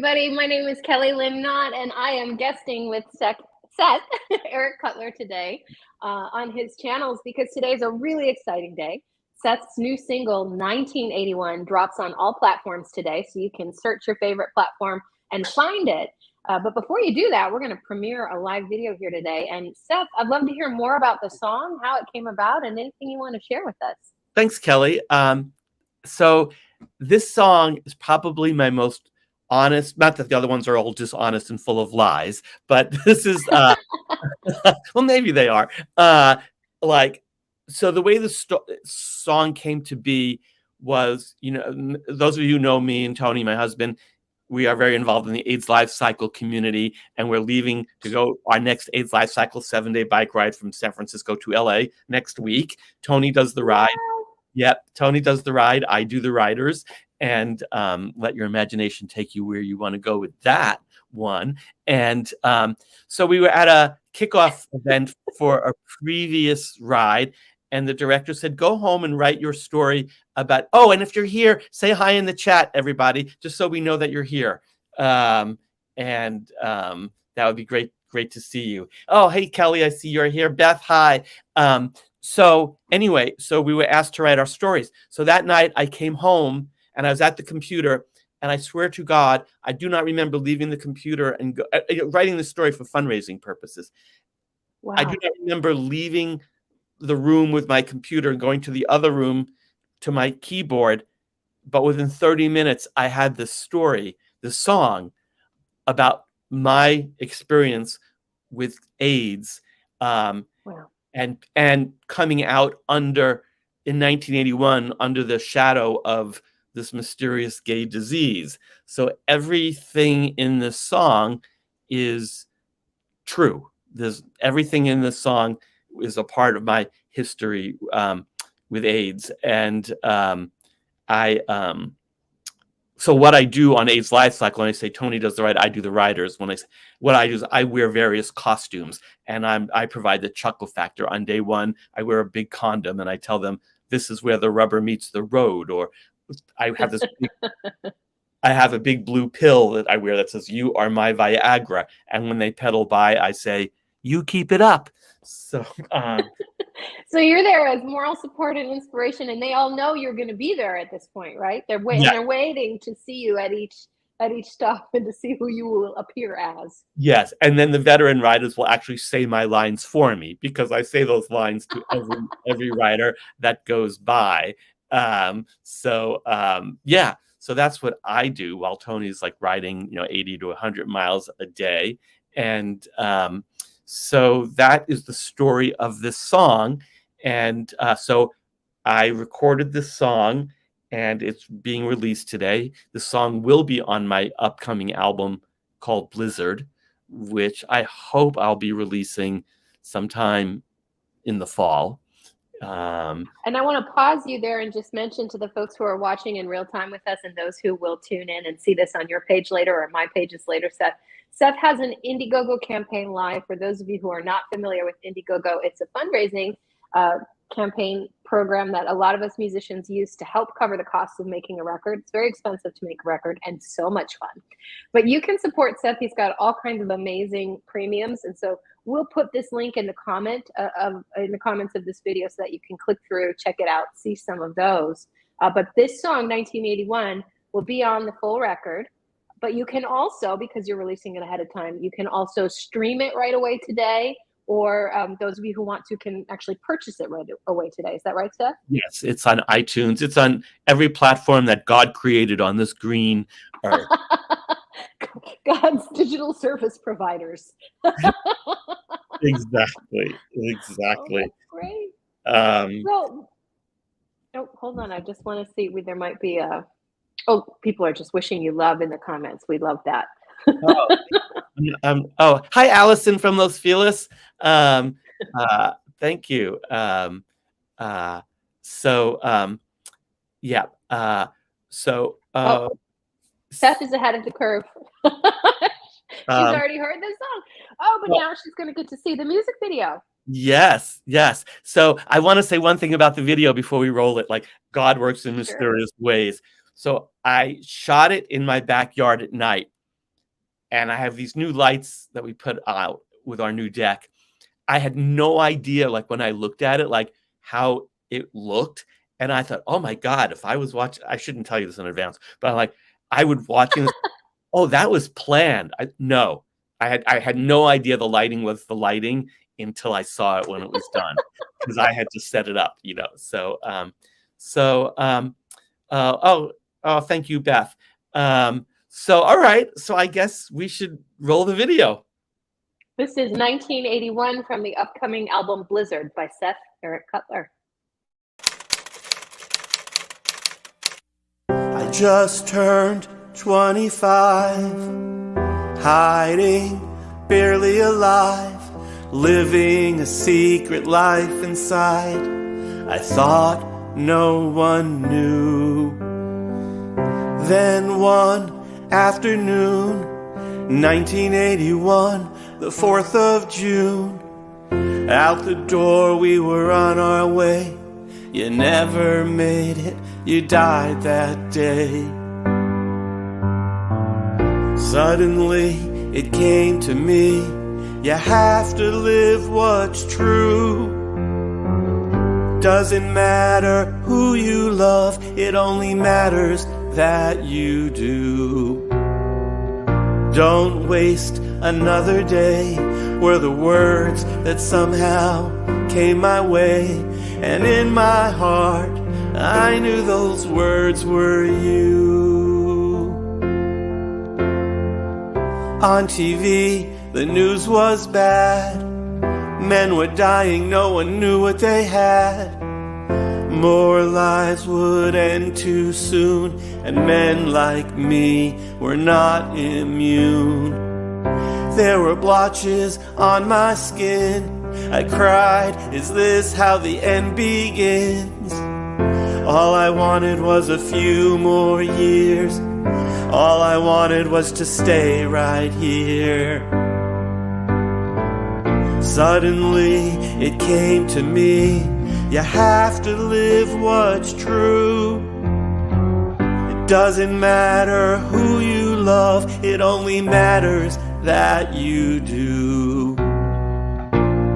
everybody. My name is Kellie Lin Knott, and I am guesting with Seth Eric Cutler today on his channels because today is a really exciting day. Seth's new single, 1981, drops on all platforms today, so you can search your favorite platform and find it. But before you do that, we're going to premiere a live video here today. And Seth, I'd love to hear more about the song, how it came about, and anything you want to share with us. Thanks, Kelly. So this song is probably my most honest, not that the other ones are all dishonest and full of lies, but this is, well, maybe they are. So the way the song came to be was, those of you who know me and Tony, my husband, we are very involved in the AIDS Life Cycle community, and we're leaving to go our next AIDS Life Cycle 7-day bike ride from San Francisco to LA next week. Tony does the ride. Yep, Tony does the ride. I do the riders, and let your imagination take you where you want to go with that one. And so we were at a kickoff event for a previous ride, and the director said, go home and write your story about, oh, and if you're here, say hi in the chat, everybody, just so we know that you're here. That would be great to see you. Oh, hey, Kelly, I see you're here. Beth, hi. So anyway, so we were asked to write our stories. So that night I came home and I was at the computer, and I swear to God, I do not remember leaving the computer and writing the story for fundraising purposes. Wow. I do not remember leaving the room with my computer and going to the other room to my keyboard. But within 30 minutes, I had this story, this song about my experience with AIDS. Wow. And coming out in 1981 under the shadow of this mysterious gay disease. So everything in this song is true. Everything in this song is a part of my history with AIDS. And so what I do on AIDS Life Cycle, when I say Tony does the ride, I do the riders. What I do is I wear various costumes, and I provide the chuckle factor. On day one, I wear a big condom, and I tell them this is where the rubber meets the road. Or I have this. I have a big blue pill that I wear that says "You are my Viagra," and when they pedal by, I say, "You keep it up." So. So you're there as moral support and inspiration, and they all know you're going to be there at this point, right? They're waiting to see you at each stop and to see who you will appear as. Yes, and then the veteran riders will actually say my lines for me, because I say those lines to every rider that goes by. So that's what I do while Tony's like riding, 80 to 100 miles a day, and so that is the story of this song. And so I recorded this song, and it's being released today. The song will be on my upcoming album called Blizzard, which I hope I'll be releasing sometime in the fall. And I want to pause you there and just mention to the folks who are watching in real time with us, and those who will tune in and see this on your page later or my pages later, Seth has an Indiegogo campaign live. For those of you who are not familiar with Indiegogo, it's a fundraising campaign program that a lot of us musicians use to help cover the costs of making a record. It's very expensive to make a record and so much fun. But you can support Seth. He's got all kinds of amazing premiums. And so we'll put this link in the comments of this video so that you can click through, check it out, see some of those. But this song, 1981, will be on the full record. But you can also, because you're releasing it ahead of time, you can also stream it right away today, or those of you who want to can actually purchase it right away today. Is that right, Seth? Yes, it's on iTunes. It's on every platform that God created on this green earth. God's digital service providers. Exactly. Oh, great. Oh, hold on. I just want to see. There might be a... Oh, people are just wishing you love in the comments. We love that. Hi, Allison from Los Feliz. Thank you. Seth is ahead of the curve. She's already heard this song. Oh, but now she's going to get to see the music video. Yes. So I want to say one thing about the video before we roll it. Like, God works in mysterious ways. So I shot it in my backyard at night. and I have these new lights that we put out with our new deck. I had no idea, like when I looked at it, like how it looked. And I thought, oh my God, if I was watching, I shouldn't tell you this in advance, but I'm like, I would watching this. Oh, that was planned. No, I had no idea the lighting was the lighting until I saw it when it was done, because I had to set it up, you know. Oh, thank you, Beth. So all right, so I guess we should roll the video. This is 1981 from the upcoming album Blizzard by Seth Eric Cutler. I just turned 25, hiding, barely alive, living a secret life inside. I thought no one knew. Then one afternoon, 1981, the 4th of June, out the door we were on our way. You never made it, you died that day. Suddenly it came to me, you have to live what's true. Doesn't matter who you love, it only matters that you do. Don't waste another day were the words that somehow came my way. And in my heart, I knew those words were you. On TV, the news was bad. Men were dying, no one knew what they had. More lives would end too soon, and men like me were not immune. There were blotches on my skin. I cried, is this how the end begins? All I wanted was a few more years. All I wanted was to stay right here. Suddenly it came to me, you have to live what's true. It doesn't matter who you love, it only matters that you do.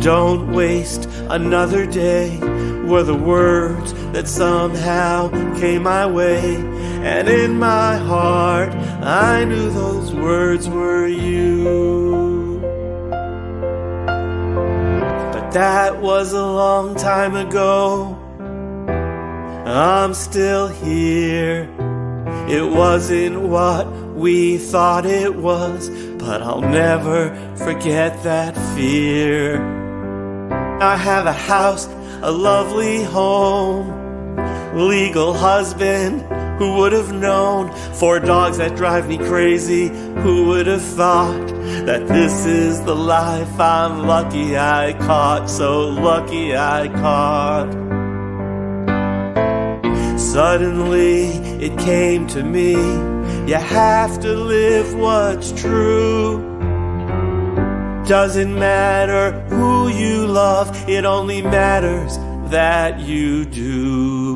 Don't waste another day were the words that somehow came my way. And in my heart, I knew those words were you. But that was a long time ago. I'm still here. It wasn't what we thought it was, but I'll never forget that fear. I have a house, a lovely home, legal husband, who would have known? 4 dogs that drive me crazy, who would have thought that this is the life I'm lucky I caught, so lucky I caught. Suddenly it came to me, you have to live what's true. Doesn't matter who you love, it only matters that you do.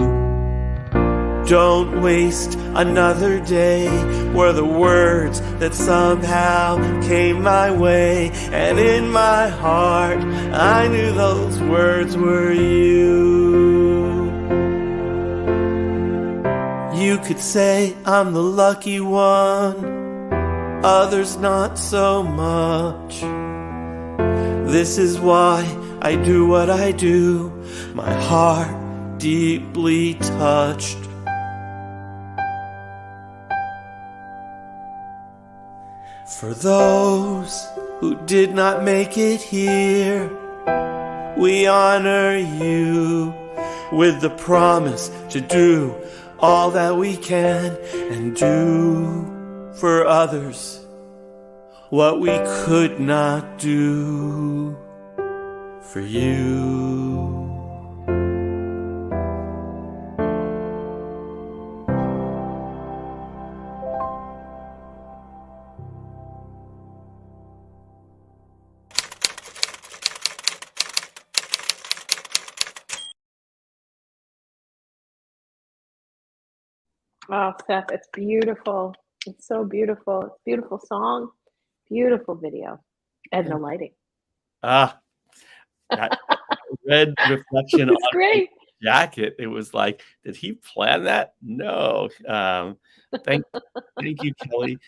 Don't waste another day were the words that somehow came my way. And in my heart, I knew those words were you. You could say I'm the lucky one, others not so much. This is why I do what I do, my heart deeply touched. For those who did not make it here, we honor you with the promise to do all that we can and do for others what we could not do for you. Oh, Seth, it's beautiful. It's so beautiful. It's a beautiful song. Beautiful video. And the lighting. That red reflection on great. my jacket. It was like, did he plan that? No. Thank you, Kelly.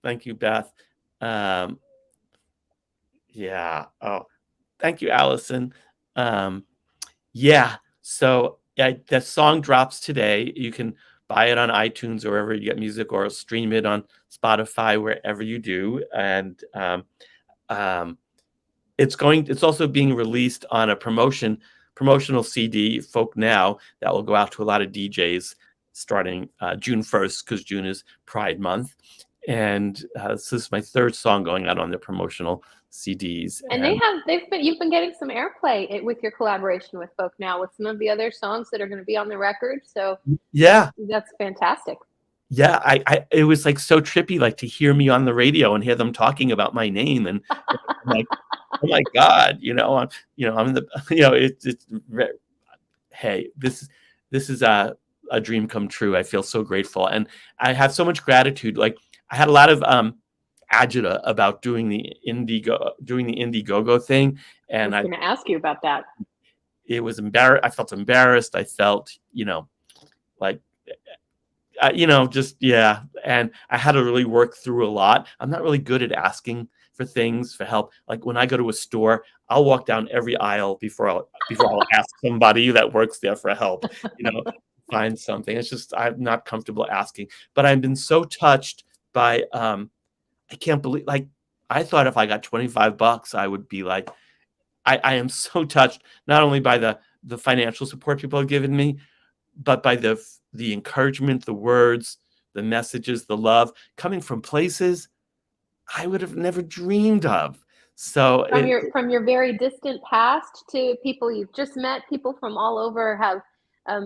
Thank you, Beth. Yeah. Oh, thank you, Allison. Yeah. So the song drops today. You can buy it on iTunes or wherever you get music, or stream it on Spotify, wherever you do. And it's also being released on a promotional CD, Folk Now, that will go out to a lot of DJs starting June 1st, because June is Pride Month. And this is my third song going out on the promotional CDs. And you've been getting some airplay with your collaboration with Folk Now, with some of the other songs that are going to be on the record. So yeah, that's fantastic. Yeah, it was like so trippy, like to hear me on the radio and hear them talking about my name, and I'm like, oh my God, I'm the, it's hey, this is a dream come true. I feel so grateful, and I have so much gratitude. Like, I had a lot of agita about doing the Indiegogo thing, and I was going to ask you about that. It was embarrassed. I felt embarrassed. I felt, like, and I had to really work through a lot. I'm not really good at asking for things, for help. Like, when I go to a store, I'll walk down every aisle before I'll ask somebody that works there for help, find something. It's just, I'm not comfortable asking. But I've been so touched by, I can't believe, like, I thought if I got $25, I would be like, I am so touched, not only by the financial support people have given me, but by the encouragement, the words, the messages, the love coming from places I would have never dreamed of. So from your very distant past to people you've just met, people from all over have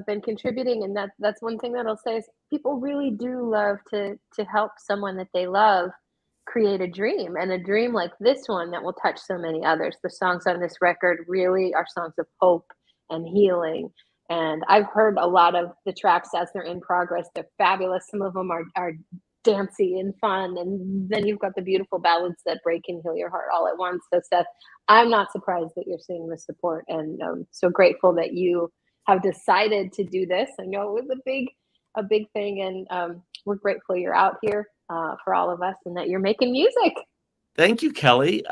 been contributing, and that's one thing that I'll say is people really do love to help someone that they love create a dream, and a dream like this one that will touch so many others. The songs on this record really are songs of hope and healing. And I've heard a lot of the tracks as they're in progress. They're fabulous. Some of them are dancey and fun. And then you've got the beautiful ballads that break and heal your heart all at once. So, Seth, I'm not surprised that you're seeing the support, and so grateful that you have decided to do this. I know it was a big thing, and we're grateful you're out here for all of us, and that you're making music. Thank you, Kelly.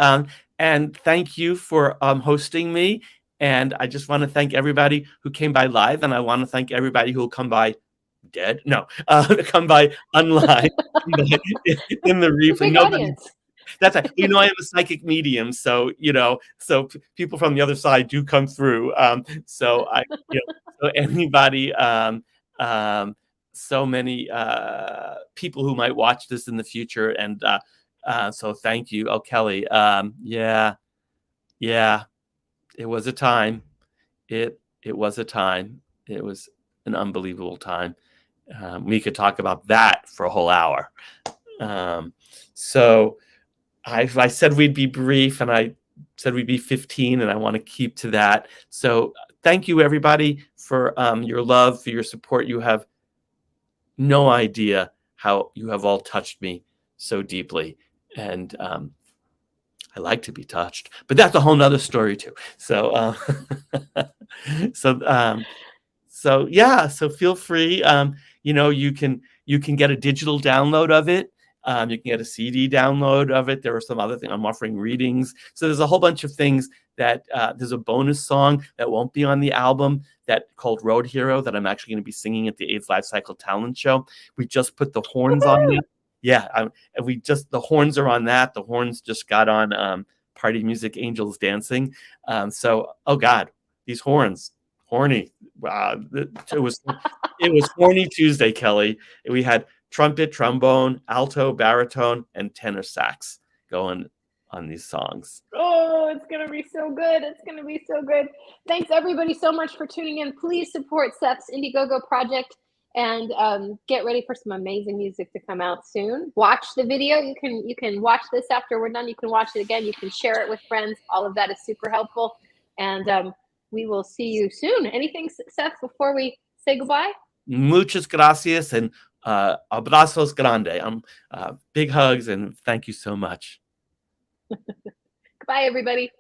And thank you for hosting me. And I just want to thank everybody who came by live, and I want to thank everybody who will come by dead. No, come by online in the replay. That's right. I am a psychic medium, so so people from the other side do come through. So anybody, so many people who might watch this in the future, and so thank you. Oh, Kelly, yeah. It was a time. It was a time. It was an unbelievable time. We could talk about that for a whole hour. So I said we'd be brief, and I said we'd be 15, and I want to keep to that. So thank you, everybody, for your love, for your support. You have no idea how you have all touched me so deeply. And I like to be touched, but that's a whole nother story too. So, so feel free. You can get a digital download of it. You can get a CD download of it. There are some other things. I'm offering readings. So there's a whole bunch of things that there's a bonus song that won't be on the album called Road Hero that I'm actually going to be singing at the AIDS Life Cycle Talent Show. We just put the horns on it. Yeah, the horns are on that. The horns just got on Party Music Angels Dancing. So, oh God, these horns, horny. It was horny Tuesday, Kelly. We had trumpet, trombone, alto, baritone, and tenor sax going on these songs. Oh, it's going to be so good. It's going to be so good. Thanks everybody so much for tuning in. Please support Seth's Indiegogo project. And get ready for some amazing music to come out soon. Watch the video. You can watch this after we're done. You can watch it again. You can share it with friends. All of that is super helpful. And we will see you soon. Anything, Seth, before we say goodbye? Muchas gracias and abrazos grande. Big hugs and thank you so much. Goodbye, everybody.